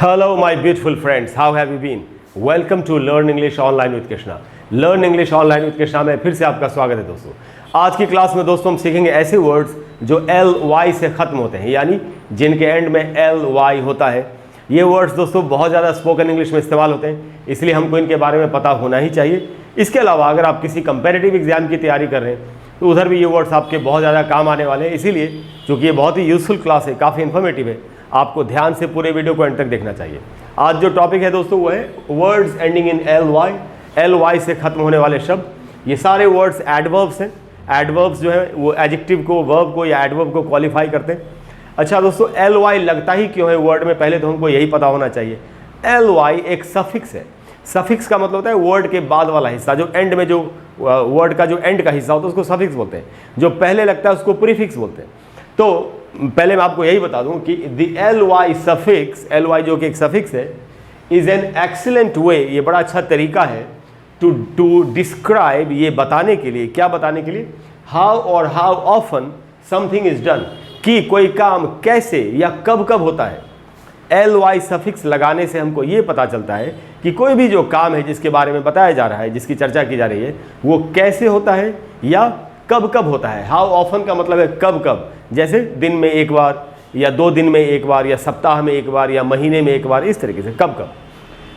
Hello my beautiful friends, how have you been? Welcome to Learn English Online with Krishna. Learn English Online with Krishna में फिर से आपका स्वागत है दोस्तों। आज की क्लास में दोस्तों हम सीखेंगे ऐसे वर्ड्स जो LY से ख़त्म होते हैं, यानी जिनके एंड में LY होता है। ये वर्ड्स दोस्तों बहुत ज़्यादा स्पोकन इंग्लिश में इस्तेमाल होते हैं, इसलिए हमको इनके बारे में पता होना ही चाहिए। इसके अलावा अगर आप किसी कंपेरेटिव एग्जाम की तैयारी कर रहे हैं तो उधर भी ये वर्ड्स आपके बहुत ज़्यादा काम आने वाले हैं। इसीलिए चूँकि ये बहुत ही यूज़फुल क्लास है, काफ़ी इन्फॉर्मेटिव है, आपको ध्यान से पूरे वीडियो को एंड तक देखना चाहिए। आज जो टॉपिक है दोस्तों वो है वर्ड्स एंडिंग इन LY से खत्म होने वाले शब्द। ये सारे वर्ड्स एडवर्ब्स हैं। एडवर्ब्स जो है वो एडजेक्टिव को, वर्ब को या एडवर्ब को क्वालिफाई करते हैं। अच्छा दोस्तों, LY लगता ही क्यों है वर्ड में, पहले तो हमको यही पता होना चाहिए। LY एक सफिक्स है। सफिक्स का मतलब होता है वर्ड के बाद वाला हिस्सा, जो एंड में जो वर्ड का जो एंड का हिस्सा होता है उसको सफिक्स बोलते हैं। जो पहले लगता है उसको प्रीफिक्स बोलते हैं। तो पहले मैं आपको यही बता दूं कि द LY सफिक्स, LY जो कि एक सफिक्स है, इज एन एक्सीलेंट वे, ये बड़ा अच्छा तरीका है टू डिस्क्राइब, ये बताने के लिए, क्या बताने के लिए, हाउ और how often something is done, कि कोई काम कैसे या कब कब होता है। LY सफिक्स लगाने से हमको ये पता चलता है कि कोई भी जो काम है जिसके बारे में बताया जा रहा है, जिसकी चर्चा की जा रही है, वो कैसे होता है या कब कब होता है। हाउ ऑफन का मतलब है कब कब, जैसे दिन में एक बार या 2 दिन में एक बार या सप्ताह में एक बार या महीने में एक बार, इस तरीके से कब कब।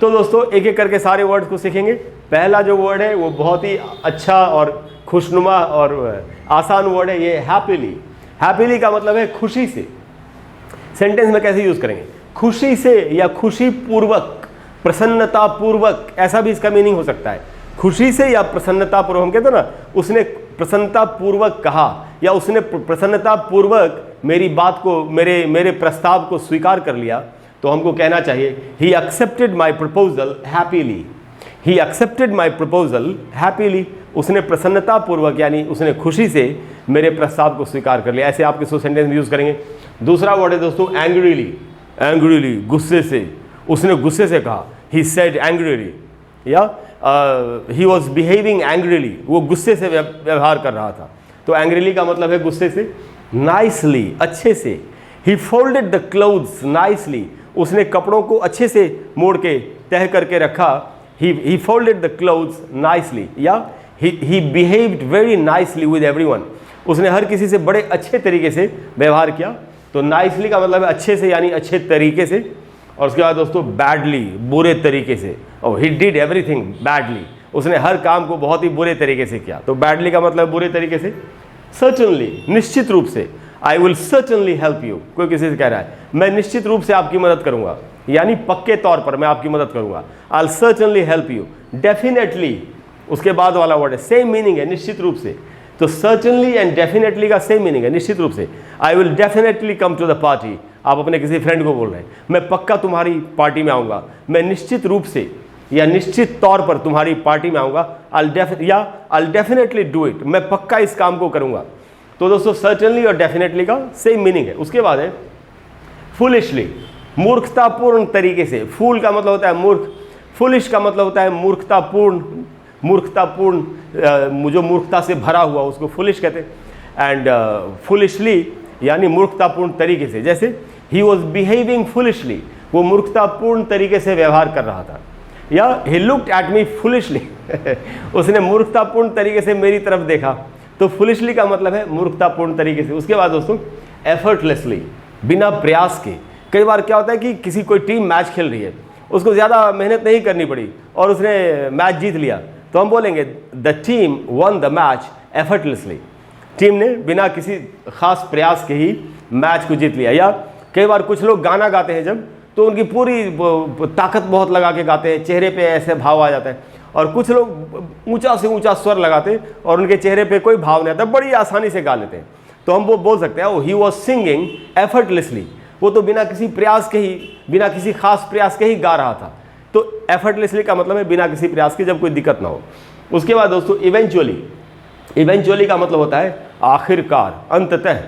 तो दोस्तों एक एक करके सारे वर्ड्स को सीखेंगे। पहला जो वर्ड है वो बहुत ही अच्छा और खुशनुमा और आसान वर्ड है, ये हैप्पीली। हैप्पीली का मतलब है खुशी से। सेंटेंस में कैसे यूज करेंगे? खुशी से या खुशी पूर्वक, प्रसन्नता पूर्वक, ऐसा भी इसका मीनिंग हो सकता है। खुशी से या प्रसन्नता पूर्वक, हम कहते हैं ना उसने प्रसन्नता पूर्वक कहा या उसने प्रसन्नता पूर्वक मेरी बात को, मेरे प्रस्ताव को स्वीकार कर लिया, तो हमको कहना चाहिए he accepted my proposal happily. He accepted my proposal happily. उसने प्रसन्नता पूर्वक यानी उसने खुशी से मेरे प्रस्ताव को स्वीकार कर लिया। ऐसे आप किसी सेंटेंस में यूज करेंगे। दूसरा वर्ड है दोस्तों एंग्रीली। एंग्रीली गुस्से से, उसने गुस्से से कहा, ही सेड एंग्रीली, या ही वॉज बिहेविंग एंग्रीली, वो गुस्से से व्यवहार कर रहा था। तो एंग्रीली का मतलब है गुस्से से। नाइसली, अच्छे से। ही फोल्डेड द क्लोथ्स नाइसली, उसने कपड़ों को अच्छे से मोड़ के तह करके रखा। He folded the clothes nicely, या he behaved very nicely with everyone, उसने हर किसी से बड़े अच्छे तरीके से व्यवहार किया। तो नाइसली का मतलब है अच्छे से यानी अच्छे तरीके से। और उसके बाद दोस्तों बैडली, बुरे तरीके से। और ही डिड एवरीथिंग बैडली, उसने हर काम को बहुत ही बुरे तरीके से किया। तो बैडली का मतलब बुरे तरीके से। सर्टनली, निश्चित रूप से। I will certainly help you, कोई किसी से कह रहा है मैं निश्चित रूप से आपकी मदद करूंगा, यानी पक्के तौर पर मैं आपकी मदद करूंगा। I will certainly help you. Definitely, उसके बाद वाला वर्ड है, सेम मीनिंग है, निश्चित रूप से। तो सर्टनली एंड डेफिनेटली का सेम मीनिंग है, निश्चित रूप से। I will definitely come to the party, आप अपने किसी फ्रेंड को बोल रहे हैं मैं पक्का तुम्हारी पार्टी में आऊँगा, मैं निश्चित रूप से या निश्चित तौर पर तुम्हारी पार्टी में आऊँगा। आई डेफिनेटली डू इट, मैं पक्का इस काम को करूँगा। तो दोस्तों सर्टनली और डेफिनेटली का सेम मीनिंग है। उसके बाद है फुलिशली, मूर्खतापूर्ण तरीके से। फूल का मतलब होता है मूर्ख, फुलिश का मतलब होता है मूर्खतापूर्ण। मूर्खतापूर्ण, जो मूर्खता से भरा हुआ उसको फुलिश कहते हैं। एंड फुलिशली यानी मूर्खतापूर्ण तरीके से। जैसे ही वॉज बिहेविंग फुलिशली, वो मूर्खतापूर्ण तरीके से व्यवहार कर रहा था। या he looked at me foolishly, उसने मूर्खतापूर्ण तरीके से मेरी तरफ देखा। तो फुलिशली का मतलब है मूर्खतापूर्ण तरीके से। उसके बाद दोस्तों एफर्टलेसली, बिना प्रयास के। कई बार क्या होता है कि किसी कोई टीम मैच खेल रही है, उसको ज़्यादा मेहनत नहीं करनी पड़ी और उसने मैच जीत लिया, तो हम बोलेंगे the team one the match effortlessly, team ने बिना किसी खास प्रयास के ही मैच को जीत लिया। या कई बार कुछ लोग गाना गाते हैं जब, तो उनकी पूरी ताकत बहुत लगा के गाते हैं, चेहरे पे ऐसे भाव आ जाता है। और कुछ लोग ऊंचा से ऊंचा स्वर लगाते हैं और उनके चेहरे पे कोई भाव नहीं आता, बड़ी आसानी से गा लेते हैं। तो हम वो बोल सकते हैं ही वॉज सिंगिंग एफर्टलेसली, वो तो बिना किसी प्रयास के ही, बिना किसी खास प्रयास के ही गा रहा था। तो एफर्टलेसली का मतलब है बिना किसी प्रयास के, जब कोई दिक्कत ना हो। उसके बाद दोस्तों इवेंचुअली। इवेंचुअली का मतलब होता है आखिरकार, अंततः,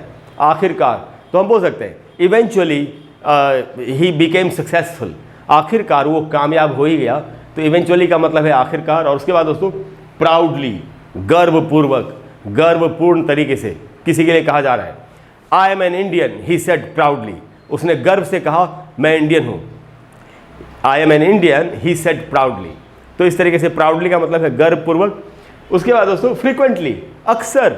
आखिरकार। तो हम बोल सकते हैं इवेंचुअली ही बिकेम सक्सेसफुल, आखिरकार वो कामयाब हो ही गया। तो इवेंचुअली का मतलब है आखिरकार। और उसके बाद दोस्तों प्राउडली, गर्वपूर्वक, गर्वपूर्ण तरीके से किसी के लिए कहा जा रहा है। I am an Indian, he said proudly, उसने गर्व से कहा मैं इंडियन हूँ। I am an Indian he said proudly. तो इस तरीके से प्राउडली का मतलब है गर्वपूर्वक। उसके बाद दोस्तों फ्रीक्वेंटली, अक्सर,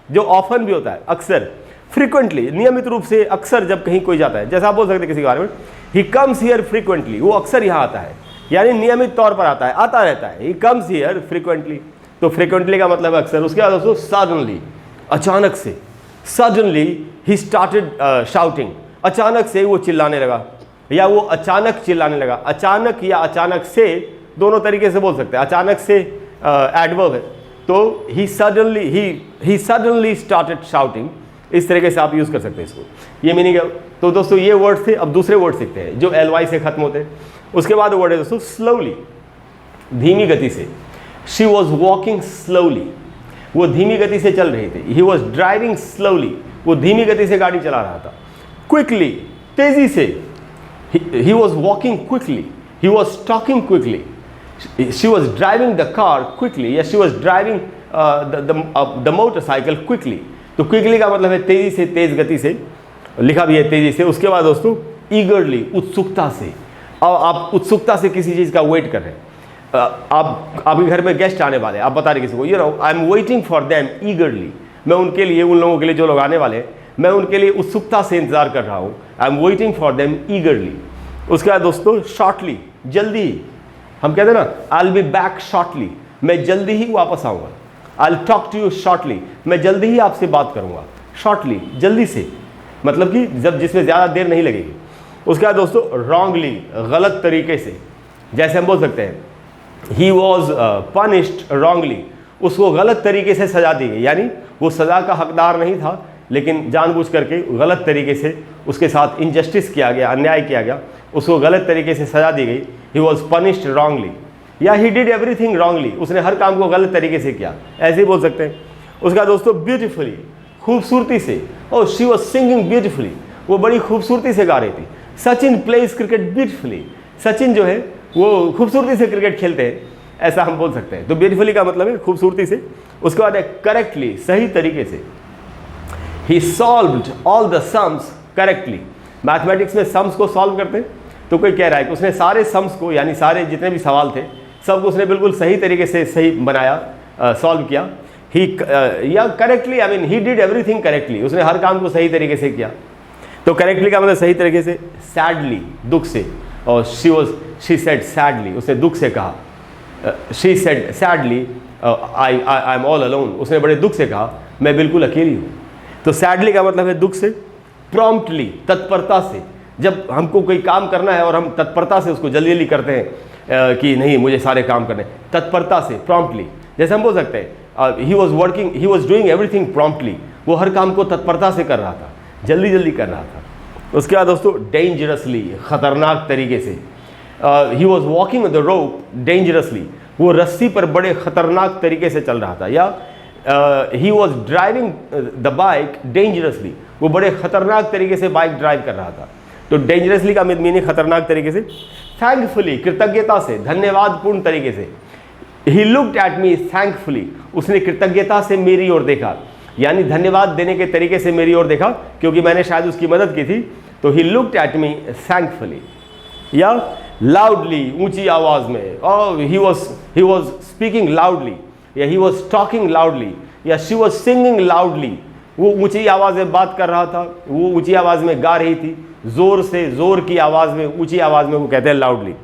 जो ऑफन भी होता है, अक्सर, फ्रीक्वेंटली, नियमित रूप से, अक्सर जब कहीं कोई जाता है, जैसा आप बोल सकते हैं किसी के बारे में, ही कम्स हियर फ्रीक्वेंटली, वो अक्सर यहाँ आता है, यानी नियमित तौर पर आता है, आता रहता है। ही कम्स हियर फ्रीक्वेंटली, तो फ्रीक्वेंटली का मतलब अक्सर। उसके बाद दोस्तों सडनली, अचानक से, सडनली ही स्टार्टेड शाउटिंग, अचानक से वो चिल्लाने लगा, या वो अचानक चिल्लाने लगा। अचानक या अचानक से दोनों तरीके से बोल सकते हैं। अचानक से एडवर्ब है, तो ही सडनली स्टार्टेड शाउटिंग, इस तरीके से आप यूज कर सकते हैं इसको, ये मीनिंग है। तो दोस्तों ये वर्ड थे। अब दूसरे वर्ड सीखते हैं जो ly से खत्म होते हैं। उसके बाद वर्ड है दोस्तों स्लोली, धीमी गति से। शी वॉज वॉकिंग स्लोली, वो धीमी गति से चल रही थी। ही वॉज ड्राइविंग स्लोली, वो धीमी गति से गाड़ी चला रहा था। क्विकली, तेजी से। He was walking quickly, he was talking quickly, she was driving the car quickly, या she was driving the motorcycle quickly. तो क्विकली का मतलब है तेजी से, तेज गति से, लिखा भी है तेजी से। उसके बाद दोस्तों ईगरली, उत्सुकता से। अब आप उत्सुकता से किसी चीज़ का वेट कर रहे हैं, आप आपके घर में गेस्ट आने वाले हैं, आप बता रहे किसी को, you know I am waiting for them ईगरली, मैं उनके लिए, उन लोगों के लिए जो लोग आने वाले हैं, मैं उनके लिए उत्सुकता से इंतजार कर रहा हूँ। I am waiting for them ईगरली। उसके बाद दोस्तों शॉर्टली, जल्दी ही। हम कहते हैं ना I will be back shortly, मैं जल्दी ही वापस आऊँगा। I will talk to you shortly, मैं जल्दी ही आपसे बात करूँगा। शॉर्टली, जल्दी से, मतलब कि जब जिसमें ज़्यादा देर नहीं लगेगी। उसके बाद दोस्तों रॉन्गली, गलत तरीके से। जैसे हम बोल सकते हैं ही वॉज पनिश्ड रॉन्गली, उसको गलत तरीके से सजा दी गई, यानी वो सज़ा का हकदार नहीं था, लेकिन जानबूझ करके गलत तरीके से उसके साथ इनजस्टिस किया गया, अन्याय किया गया, उसको गलत तरीके से सजा दी गई। ही वॉज पनिश्ड रॉन्गली, या ही डिड एवरीथिंग रॉन्गली, उसने हर काम को गलत तरीके से किया, ऐसे ही बोल सकते हैं। उसका दोस्तों ब्यूटीफुली, खूबसूरती से। और शी वॉज सिंगिंग ब्यूटीफुली, वो बड़ी खूबसूरती से गा रही थी। Sachin pledge cricket beautifully, Sachin जो है वो खूबसूरती से क्रिकेट खेलते हैं, ऐसा हम बोल सकते हैं। तो ब्यूटीफुली का मतलब है खूबसूरती से। उसके बाद है करेक्टली, सही तरीके से। He solved all the sums correctly, mathematics में सम्स को सॉल्व करते हैं, तो कोई कह रहा है कि उसने सारे सम्स को, यानी सारे जितने भी सवाल थे सबको उसने बिल्कुल सही तरीके से सही बनाया, सॉल्व किया। ही या correctly, I mean he did everything correctly, उसने हर काम को सही तरीके से किया। तो करेक्टली का मतलब सही तरीके से। सैडली, दुख से। और शी सेड सैडली, उसने दुख से कहा। She said sadly I am all alone, उसने बड़े दुख से कहा मैं बिल्कुल अकेली हूँ। तो सैडली का मतलब है दुख से। प्रॉम्प्टली, तत्परता से। जब हमको कोई काम करना है और हम तत्परता से उसको जल्दी जल्दी करते हैं कि नहीं मुझे सारे काम करने, तत्परता से, प्रॉम्प्टली। जैसे हम बोल सकते हैं he was doing everything promptly, वो हर काम को तत्परता से कर रहा था, जल्दी जल्दी कर रहा था। उसके बाद दोस्तों डेंजरसली, खतरनाक तरीके से। He was walking the rope dangerously, वो रस्सी पर बड़े खतरनाक तरीके से चल रहा था। या he was driving the bike dangerously, वो बड़े खतरनाक तरीके से बाइक ड्राइव कर रहा था। तो डेंजरसली का मीनिंग खतरनाक तरीके से। थैंकफुली, कृतज्ञता से, धन्यवादपूर्ण तरीके से। He looked at me thankfully, उसने कृतज्ञता से मेरी ओर देखा, यानी धन्यवाद देने के तरीके से मेरी ओर देखा, क्योंकि मैंने शायद उसकी मदद की थी। तो he looked at me thankfully. या लाउडली, ऊंची आवाज में। और ही वॉज स्पीकिंग लाउडली, या ही वॉज टॉकिंग लाउडली, या शी वॉज सिंगिंग लाउडली, वो ऊंची आवाज में बात कर रहा था, वो ऊंची आवाज में गा रही थी, जोर से, जोर की आवाज में, ऊंची आवाज में, वो कहते हैं लाउडली।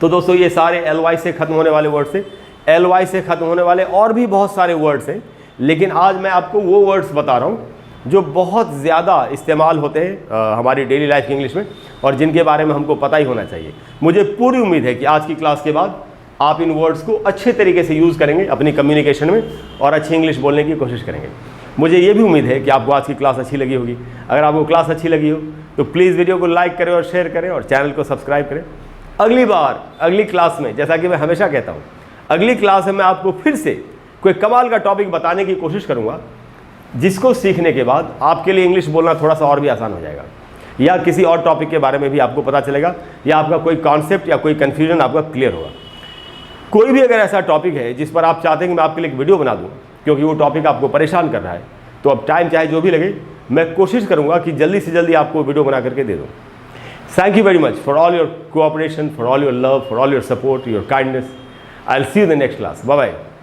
तो दोस्तों ये सारे ly से खत्म होने वाले वर्ड्स हैं। ly से खत्म होने वाले और भी बहुत सारे वर्ड्स हैं, लेकिन आज मैं आपको वो वर्ड्स बता रहा हूँ जो बहुत ज़्यादा इस्तेमाल होते हैं हमारी डेली लाइफ की इंग्लिश में, और जिनके बारे में हमको पता ही होना चाहिए। मुझे पूरी उम्मीद है कि आज की क्लास के बाद आप इन वर्ड्स को अच्छे तरीके से यूज़ करेंगे अपनी कम्युनिकेशन में और अच्छी इंग्लिश बोलने की कोशिश करेंगे। मुझे ये भी उम्मीद है कि आपको आज की क्लास अच्छी लगी होगी। अगर आपको क्लास अच्छी लगी हो तो प्लीज़ वीडियो को लाइक करें और शेयर करें और चैनल को सब्सक्राइब करें। अगली बार, अगली क्लास में, जैसा कि मैं हमेशा कहता हूँ, अगली क्लास में मैं आपको फिर से कोई कमाल का टॉपिक बताने की कोशिश करूँगा, जिसको सीखने के बाद आपके लिए इंग्लिश बोलना थोड़ा सा और भी आसान हो जाएगा, या किसी और टॉपिक के बारे में भी आपको पता चलेगा, या आपका कोई कॉन्सेप्ट या कोई कन्फ्यूजन आपका क्लियर होगा। कोई भी अगर ऐसा टॉपिक है जिस पर आप चाहते हैं कि मैं आपके लिए एक वीडियो बना दूँ, क्योंकि वो टॉपिक आपको परेशान कर रहा है, तो अब टाइम चाहे जो भी लगे, मैं कोशिश करूँगा कि जल्दी से जल्दी आपको वीडियो बना करके दे दूँ। Thank you very much for all your cooperation, for all your love, for all your support, your kindness. I'll see you in the next class. Bye bye.